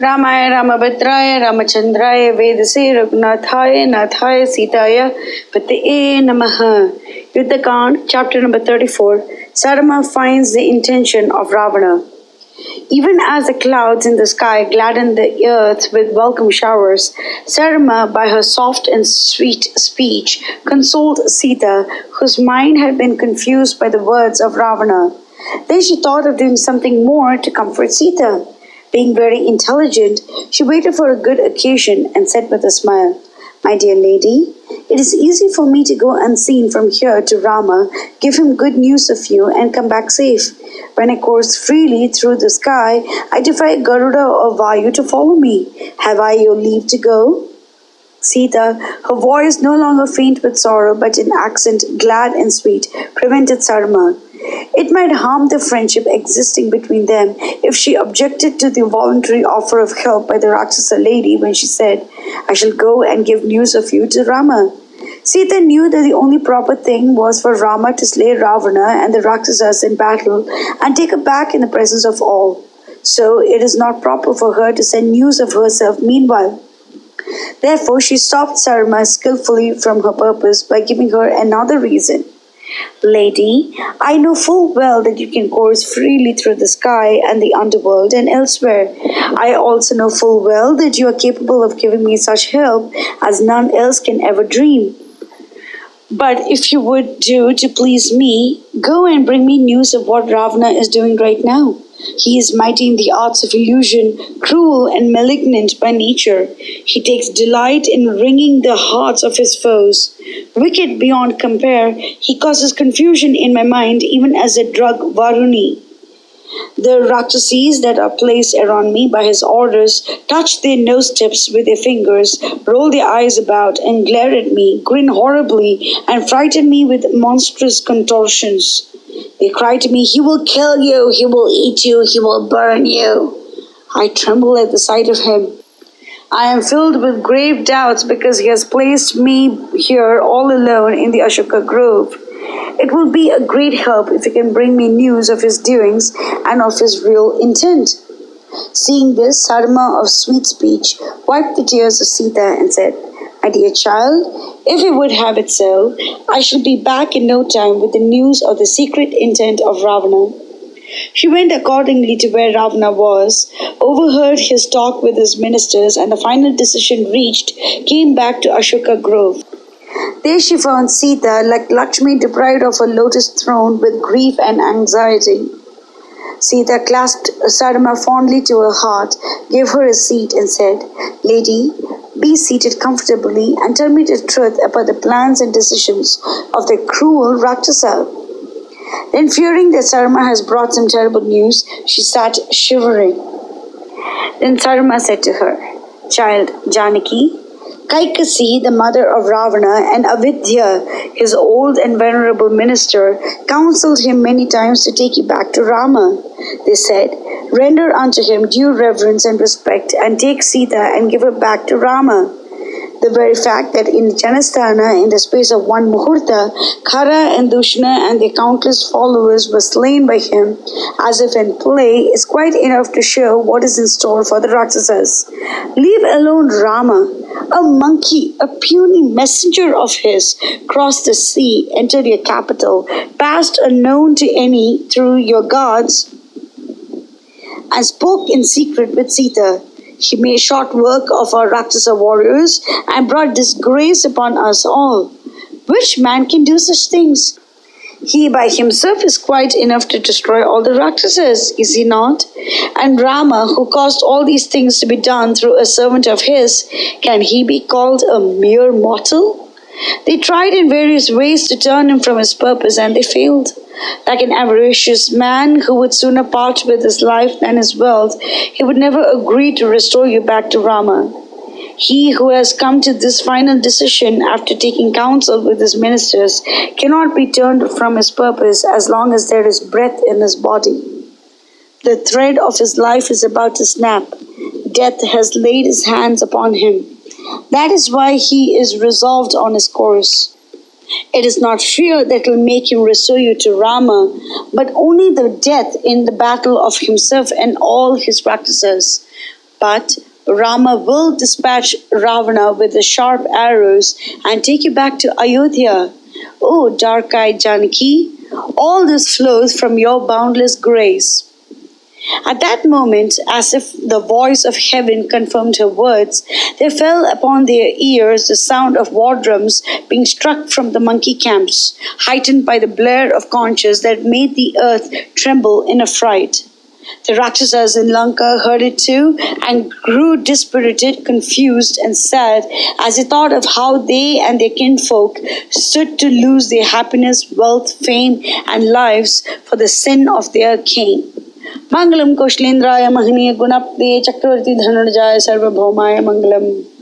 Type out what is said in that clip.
Ramaya Ramabhadraya Ramachandraya Vedase Raghunathaya Nathaya Sitaya Pataye Namaha. Yuddha chapter number 34. Sarama finds the intention of Ravana. Even as the clouds in the sky gladdened the earth with welcome showers, Sarama, by her soft and sweet speech, consoled Sita, whose mind had been confused by the words of Ravana. Then she thought of doing something more to comfort Sita. Being very intelligent, she waited for a good occasion and said with a smile, "My dear lady, it is easy for me to go unseen from here to Rama, give him good news of you, and come back safe. When I course freely through the sky, I defy Garuda or Vayu to follow me. Have I your leave to go?" Sita, her voice no longer faint with sorrow but in accent glad and sweet, prevented Sarama. It might harm the friendship existing between them if she objected to the voluntary offer of help by the Rakshasa lady when she said, "I shall go and give news of you to Rama." Sita knew that the only proper thing was for Rama to slay Ravana and the Rakshasas in battle and take her back in the presence of all. So it is not proper for her to send news of herself meanwhile. Therefore, she stopped Sarama skillfully from her purpose by giving her another reason. "Lady, I know full well that you can course freely through the sky and the underworld and elsewhere. I also know full well that you are capable of giving me such help as none else can ever dream. But if you would do to please me, go and bring me news of what Ravana is doing right now. He is mighty in the arts of illusion, cruel and malignant by nature. He takes delight in wringing the hearts of his foes. Wicked beyond compare, he causes confusion in my mind even as a drug Varuni. The Rakshasas that are placed around me by his orders touch their nose tips with their fingers, roll their eyes about and glare at me, grin horribly, and frighten me with monstrous contortions. They cry to me, 'He will kill you, he will eat you, he will burn you.' I tremble at the sight of him. I am filled with grave doubts because he has placed me here all alone in the Ashoka grove. It will be a great help if you can bring me news of his doings and of his real intent." Seeing this, Sarama of sweet speech wiped the tears of Sita and said, "My dear child, if you would have it so, I shall be back in no time with the news of the secret intent of Ravana." She went accordingly to where Ravana was, overheard his talk with his ministers, and the final decision reached, came back to Ashoka Grove. There she found Sita, like Lakshmi deprived of her lotus throne with grief and anxiety. Sita clasped Sarama fondly to her heart, gave her a seat, and said, "Lady, be seated comfortably and tell me the truth about the plans and decisions of the cruel Rakshasa." Then, fearing that Sarama has brought some terrible news, she sat shivering. Then Sarama said to her, "Child Janaki, Kaikasi, the mother of Ravana, and Avidya, his old and venerable minister, counseled him many times to take you back to Rama. They said, 'Render unto him due reverence and respect, and take Sita and give her back to Rama.' The very fact that in Janasthana, in the space of one Muhurta, Khara and Dushna and their countless followers were slain by him, as if in play, is quite enough to show what is in store for the Rakshasas. Leave alone Rama. A monkey, a puny messenger of his, crossed the sea, entered your capital, passed unknown to any through your guards, and spoke in secret with Sita. He made short work of our Rakshasa warriors and brought disgrace upon us all. Which man can do such things? He by himself is quite enough to destroy all the Rakshasas, is he not? And Rama, who caused all these things to be done through a servant of his, can he be called a mere mortal? They tried in various ways to turn him from his purpose, and they failed. Like an avaricious man who would sooner part with his life than his wealth, he would never agree to restore you back to Rama. He who has come to this final decision after taking counsel with his ministers cannot be turned from his purpose as long as there is breath in his body. The thread of his life is about to snap. Death has laid his hands upon him. That is why he is resolved on his course. It is not fear that will make him restore you to Rama, but only the death in the battle of himself and all his practices. But Rama will dispatch Ravana with the sharp arrows and take you back to Ayodhya. Oh, dark-eyed Janaki, all this flows from your boundless grace. At that moment, as if the voice of heaven confirmed her words, there fell upon their ears the sound of war drums being struck from the monkey camps, heightened by the blare of conches that made the earth tremble in affright. The Rakshasas in Lanka heard it too and grew dispirited, confused, and sad as they thought of how they and their kinfolk stood to lose their happiness, wealth, fame, and lives for the sin of their king. Mangalam Koshlendraya Mahaniya Gunapde Chakravarti Dhanarjaya Sarvabhaumaya Mangalam.